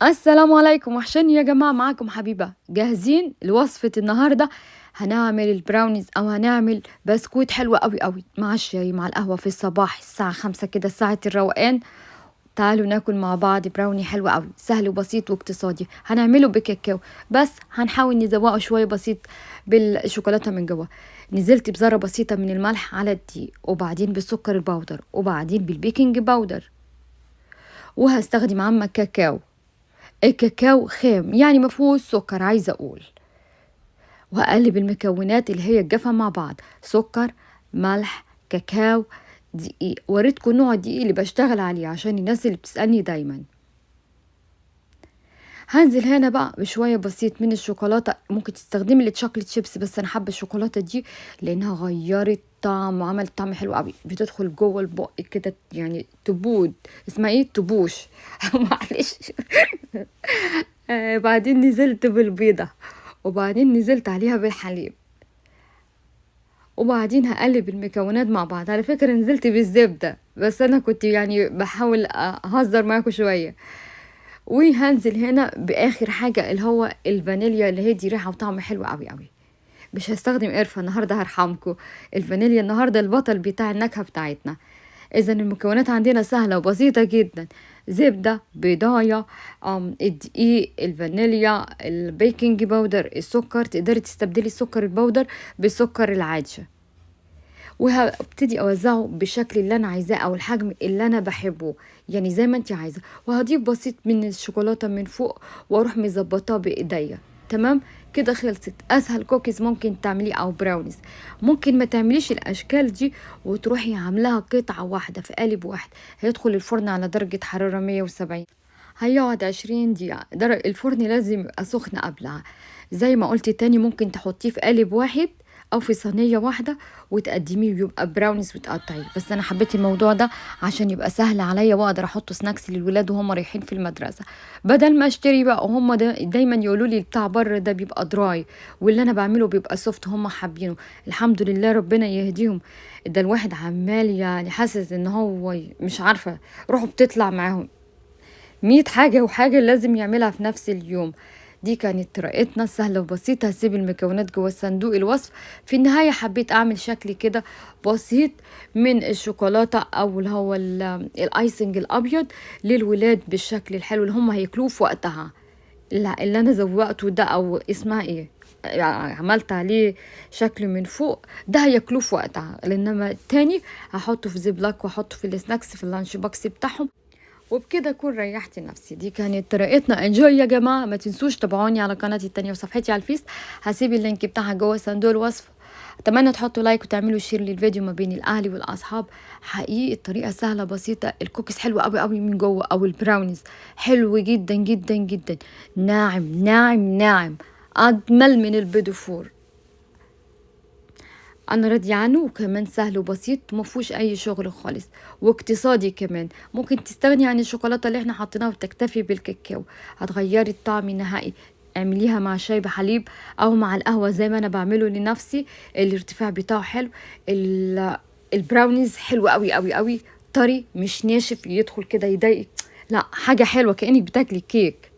السلام عليكم، وحشاني يا جماعة. معاكم حبيبة. جاهزين لوصفة النهاردة؟ هنعمل البراونيز أو هنعمل بسكوت حلو قوي قوي مع الشاي مع القهوة في الصباح الساعة 5 كده، ساعة الروقان. تعالوا ناكل مع بعض براوني حلو قوي، سهل وبسيط واقتصادي. هنعمله بكاكاو، بس هنحاول نزوقه شوية بسيط بالشوكولاتة من جوه. نزلت بذرة بسيطة من الملح على الدقيق، وبعدين بالسكر البودر، وبعدين بالبيكنج باودر، وهستخدم عمك كاكاو. الكاكاو خام يعني مفهوش سكر، عايزة أقول. وهقلب المكونات اللي هي الجافة مع بعض: سكر، ملح، كاكاو، دقيق. وريتكم نوع الدقيق اللي بشتغل عليه عشان الناس اللي بتسألني دايما. هنزل هنا بقى بشوية بسيط من الشوكولاتة. ممكن تستخدمي الشوكولاتة شيبس، بس أنا حابة الشوكولاتة دي لأنها غيرت طعم وعملت طعم حلو قوي، بتدخل جوه البق كده يعني تبود. اسمها ايه؟ تبوش. معلش. بعدين نزلت بالبيضة، وبعدين نزلت عليها بالحليب، وبعدين هقلب المكونات مع بعض. على فكرة نزلت بالزبدة، بس أنا كنت يعني بحاول أهزر معاكم شوية. وهنزل هنا بآخر حاجة اللي هو الفانيليا، اللي هي دي ريحة وطعم حلو قوي قوي. مش هستخدم قرفة النهاردة، هرحمكم. الفانيليا النهاردة البطل بتاع النكهة بتاعتنا. إذا المكونات عندنا سهلة وبسيطة جدا: زبدة، بيضاية، الدقيق، الفانيليا، البيكنج باودر، السكر. تقدري تستبدلي السكر البودر بالسكر العادي. وهبتدي اوزعه بالشكل اللي انا عايزاه او الحجم اللي انا بحبه، يعني زي ما انت عايزه. وهضيف بسيط من الشوكولاته من فوق، واروح مظبطاه بايديا. تمام كده، خلصت. اسهل كوكيز ممكن تعمليه او براونيز. ممكن ما تعمليش الاشكال دي وتروحي عاملاها قطعه واحده في قالب واحد. هيدخل الفرن على درجه حراره 170، هيقعد 20 دقيقة. الفرن لازم يبقى سخن قبلها. زي ما قلت تاني، ممكن تحطيه في قالب واحد او في صينية واحدة وتقدميه ويبقى براونيز وتقطعيه. بس انا حبيت الموضوع ده عشان يبقى سهل عليا واقدر احط سناكس للولاد وهم رايحين في المدرسة، بدل ما اشتري بقى. وهم دايما يقولوا لي بتاع بره ده بيبقى دراي، واللي انا بعمله بيبقى سوفت. هم حابينه، الحمد لله، ربنا يهديهم. ده الواحد عمال يعني حاسس ان هو مش عارفة روحه بتطلع معاهم 100 حاجة وحاجة لازم يعملها في نفس اليوم. دي كانت طريقتنا السهلة وبسيطة. هسيب المكونات جوه صندوق الوصف. في النهاية حبيت أعمل شكل كده بسيط من الشوكولاتة أو اللي هو الآيسنج الأبيض للولاد بالشكل الحلو اللي هم هياكلوه في وقتها. لا، اللي أنا زوقته ده أو اسمها إيه، يعني عملت عليه شكل من فوق، ده هياكلوه في وقتها. لأنما التاني هحطه في زيبلاك واحطه في السناكس في اللانش بوكس بتاعهم. وبكده اكون ريحت نفسي. دي كانت طريقتنا. انجوي يا جماعه. ما تنسوش تابعوني على قناتي التانية وصفحتي على الفيس. هسيب اللينك بتاعها جوه صندوق الوصف. اتمنى تحطوا لايك وتعملوا شير للفيديو ما بين الاهل والاصحاب. حقيقي الطريقه سهله بسيطه. الكوكيز حلو قوي قوي من جوه، او البراونيز حلو جدا جدا جدا، ناعم ناعم ناعم، اجمل من البيدوفور. انا راضيه عنه، وكمان سهل وبسيط مفهوش اي شغل خالص، واقتصادي كمان. ممكن تستغني عن الشوكولاته اللي احنا حاطينها وتكتفي بالكاكاو. هتغيري الطعم النهائي. اعمليها مع شاي بحليب او مع القهوه زي ما انا بعمله لنفسي. الارتفاع بتاعه حلو. البراونيز حلو قوي قوي قوي، طري مش ناشف يدخل كده يضايق. لا، حاجه حلوه كانك بتاكلي كيك.